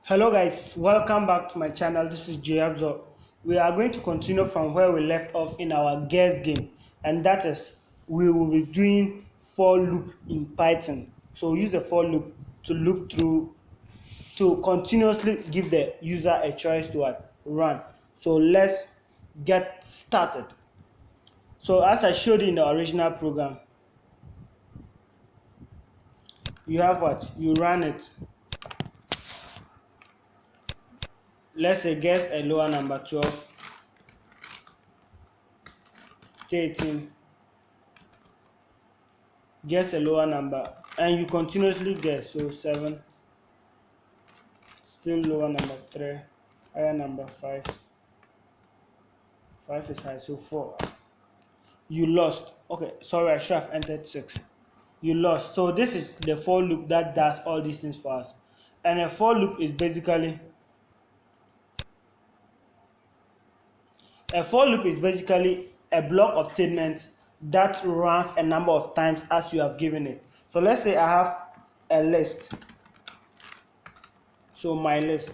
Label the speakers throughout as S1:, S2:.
S1: Hello guys, welcome back to my channel. This is Jayabzo. We are going to continue from where we left off in our guess game, and that is we will be doing for loop in Python. So we use the for loop through to continuously give the user a choice to run. So let's get started. So as I showed you in the original program, you have you run it. Let's say guess a lower number 12, 13. Guess a lower number and you continuously guess. So 7, still lower number 3, higher number 5. 5 is high, so 4. You lost. Okay, sorry, I should have entered 6. You lost. So this is the for loop that does all these things for us. And a for loop is basically a block of statements that runs a number of times as you have given it. So let's say I have a list. So my list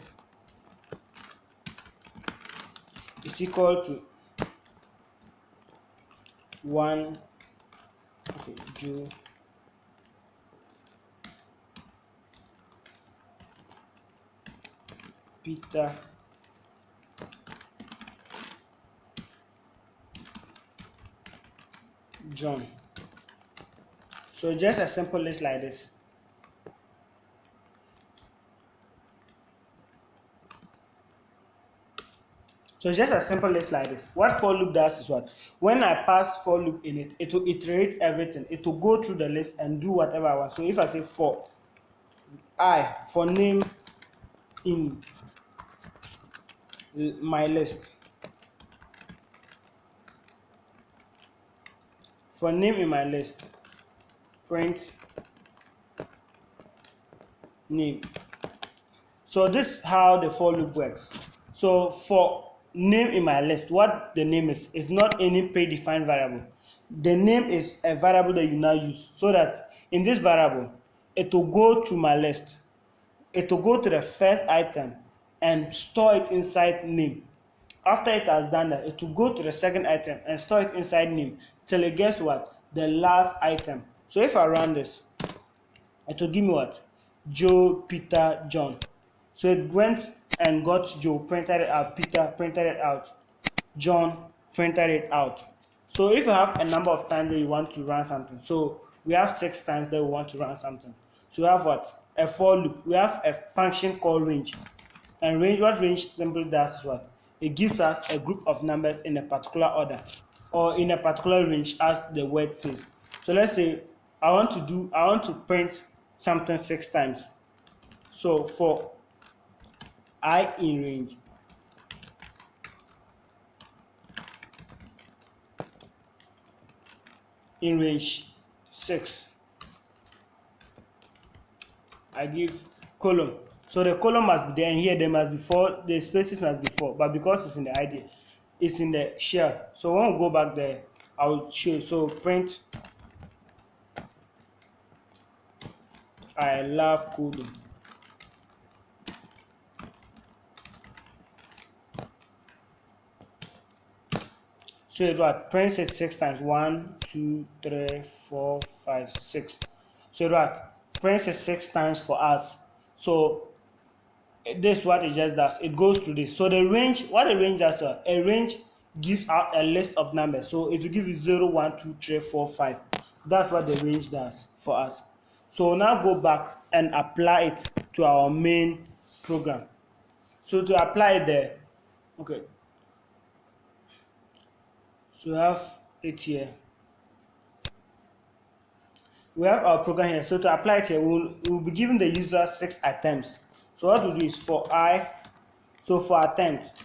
S1: is equal to 1, okay, Joe, Peter, John. So just a simple list like this. So just a simple list like this. What for loop does is what? When I pass for loop in it, it will iterate everything. It will go through the list and do whatever I want. So if I say for for name in my list, for name in my list, print name. So this is how the for loop works. So for name in my list, what the name is not any predefined variable. The name is a variable that you now use, so that in this variable it will go to my list. It will go to the first item and store it inside name. After it has done that, it will go to the second item and store it inside name till it gets the last item. So if I run this, it will give me Joe, Peter, John. So it went and got Joe, printed it out, Peter, printed it out, John, printed it out. So if you have a number of times that you want to run something, so we have 6 times that we want to run something. So we have a for loop. We have a function called range. And what range simply does is it gives us a group of numbers in a particular order or in a particular range as the word says. So let's say I want to print something 6 times. So for I in range 6, I give column. So the column must be there, and here there must be 4, the spaces must be 4, but because it's in the ID, it's in the shell. So when we go back there, I'll show you. So print I love coding. So it prints it 6 times. 1, 2, 3, 4, 5, 6. So it prints it 6 times for us. So this is what it just does. It goes through this. So the range, what the range does, a range gives out a list of numbers. So it will give you 0, 1, 2, 3, 4, 5. That's what the range does for us. So now go back and apply it to our main program. So to apply it there, okay. So we have it here. We have our program here. So to apply it here, we'll be giving the user 6 attempts. So what we'll do is for attempt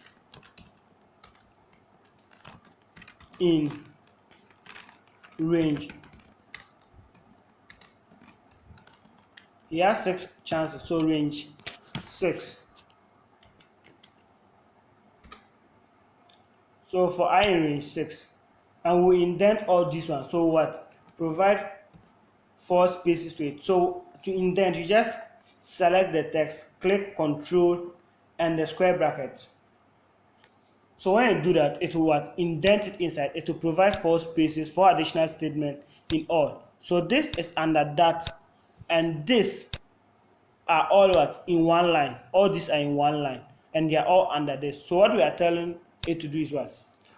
S1: in range, he has 6 chances. So range 6. So for I in range 6, and we indent all these ones. So provide 4 spaces to it. So to indent, you just select the text, click Control and the square bracket. So when you do that, it will indent it inside. It will provide 4 spaces for additional statement in all. So this is under that, and this are all in one line. All these are in one line, and they are all under this. So what we are telling it to do is what?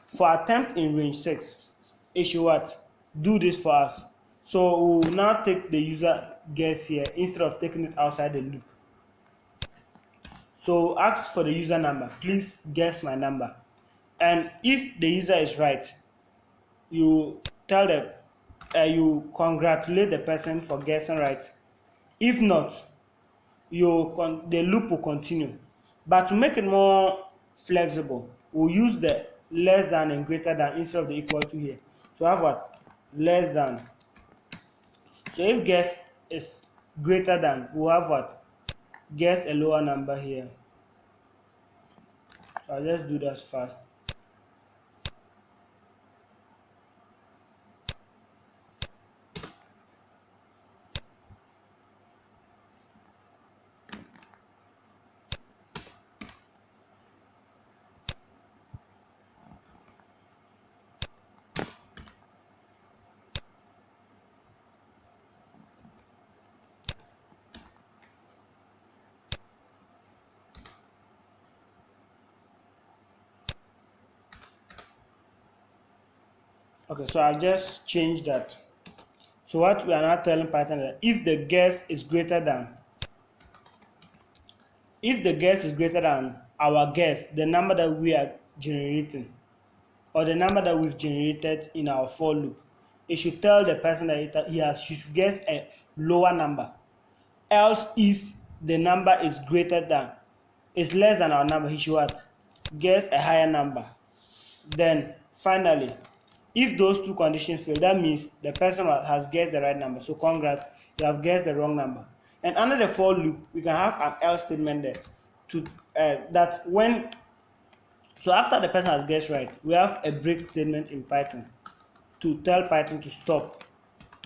S1: For attempt in range 6, it should what? Do this for us. So we will now take the user guess here instead of taking it outside the loop. So ask for the user number. Please guess my number. And if the user is right, you tell them, you congratulate the person for guessing right. If not, the loop will continue. But to make it more flexible, we'll use the less than and greater than instead of the equal to here. So have what? Less than. So if guess is greater than, we'll have what? Guess a lower number here. So I'll just do that fast. Okay, so I'll just change that. So what we are now telling Python is that if the guess is greater than, our guess, the number that we are generating, or the number that we've generated in our for loop, it should tell the person that he should guess a lower number. Else, if the number is less than our number, he should what? Guess a higher number. Then finally, if those two conditions fail, that means the person has guessed the right number. So congrats, you have guessed the wrong number. And under the for loop, we can have an else statement there to so after the person has guessed right, we have a break statement in Python to tell Python to stop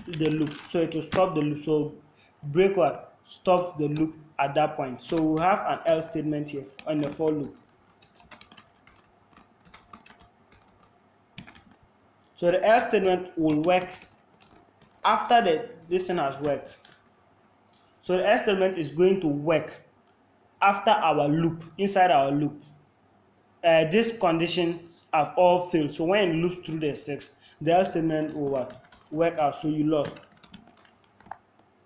S1: the loop. So it will stop the loop. So break what? Stops the loop at that point. So we have an else statement here on the for loop. So the else statement will work after this thing has worked. So the else statement is going to work after our loop, inside our loop. These conditions have all failed. So when it loops through the 6, the else statement will work out. So you lost.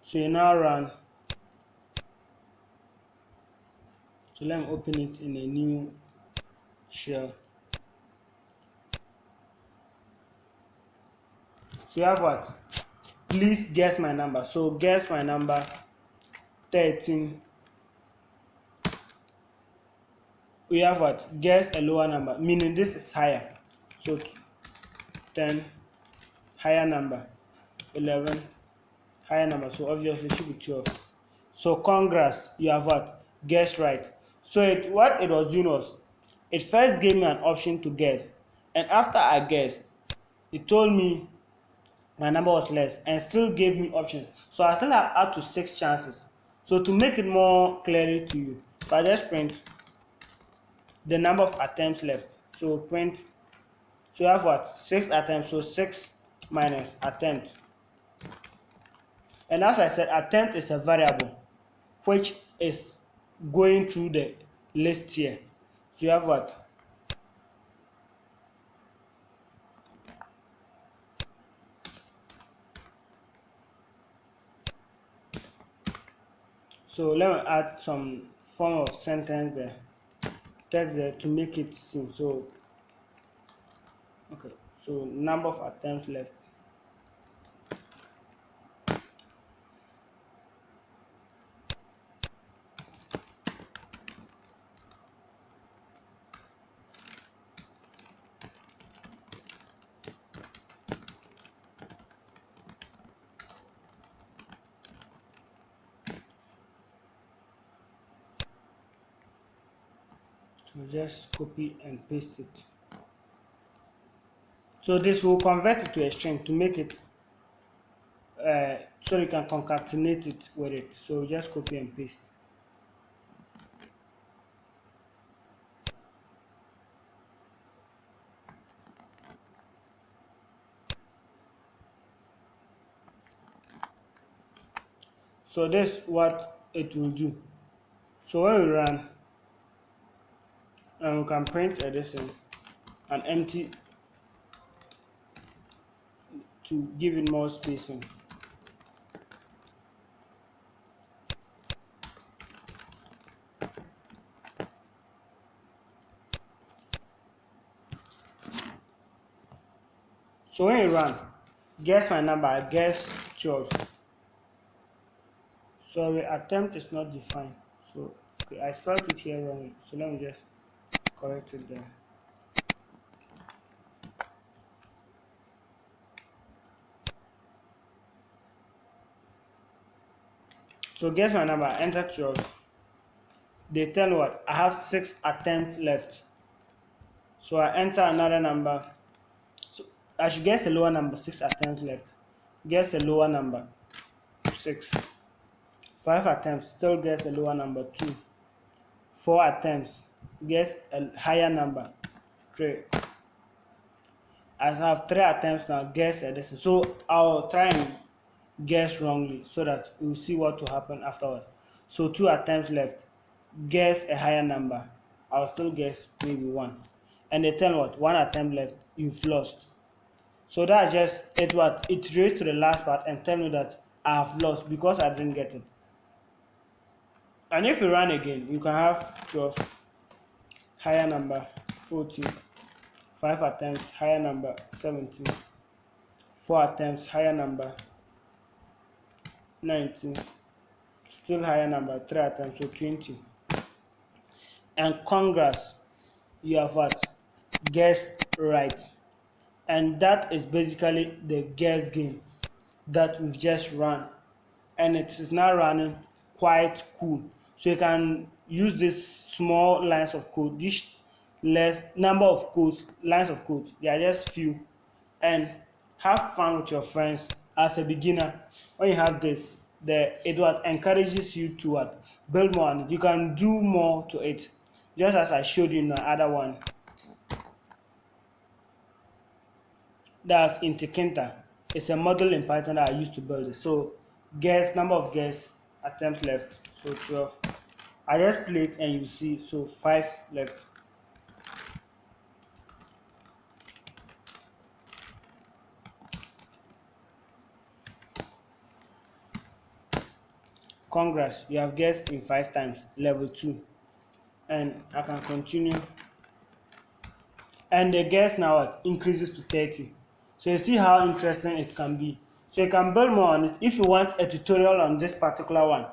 S1: So you now run. So let me open it in a new shell. So you have what? Please guess my number. So guess my number 13. We have what? Guess a lower number, meaning this is higher. So 10, higher number, 11, higher number. So obviously it should be 12. So congrats, you have what? Guessed right. So what it was doing was, it first gave me an option to guess. And after I guessed, it told me my number was less and still gave me options. So I still have up to 6 chances. So to make it more clearly to you, so I just print the number of attempts left. So print, so you have what? 6 attempts. So 6 minus attempt. And as I said, attempt is a variable which is going through the list here. So you have what? So let me add some form of sentence there, text there to make it seem so. Okay, so number of attempts left. So just copy and paste it. So this will convert it to a string to make it so you can concatenate it with it. So just copy and paste. So this is what it will do. So when we run, and we can print addition and empty to give it more spacing. So when you run, guess my number, guess 12. Sorry, attempt is not defined. So okay, I spelled it here wrongly. So let me just correct it there. So guess my number, enter 12. They tell what? I have 6 attempts left. So I enter another number. So I should guess a lower number, 6 attempts left. Guess a lower number, 6. 5 attempts, still guess a lower number, 2. 4 attempts, guess a higher number, 3. I have 3 attempts now, guess a distance. So I'll try and guess wrongly so that we'll see what will happen afterwards. So 2 attempts left, guess a higher number. I'll still guess maybe 1. And they tell what? 1 attempt left, you've lost. So that's just it. What it raised to the last part and tell me that I have lost because I didn't get it. And if you run again, you can have 12, higher number, 14, 5 attempts, higher number, 17, 4 attempts, higher number, 19, still higher number, 3 attempts, so 20. And congrats, you have what? Guessed right. And that is basically the guess game that we've just run. And it is now running quite cool. So you can use these small lines of code, this less number of codes, lines of code, they are just few, and have fun with your friends as a beginner. When you have this, it what encourages you to what build more on it. You can do more to it, just as I showed you in the other one. That's in Tkinter. It's a model in Python that I used to build it. So guess number of guess attempts left, so 12. I just play it and you see, so 5 left. Congrats, you have guessed in 5 times, level 2. And I can continue. And the guess now what increases to 30. So you see how interesting it can be. So you can build more on it. If you want a tutorial on this particular one,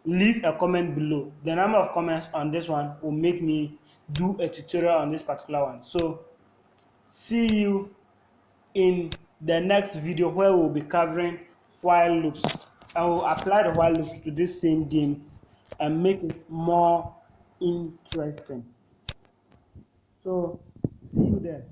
S1: leave a comment below. The number of comments on this one will make me do a tutorial on this particular one. So see you in the next video where we'll be covering while loops. I will apply the while loops to this same game and make it more interesting. So see you there.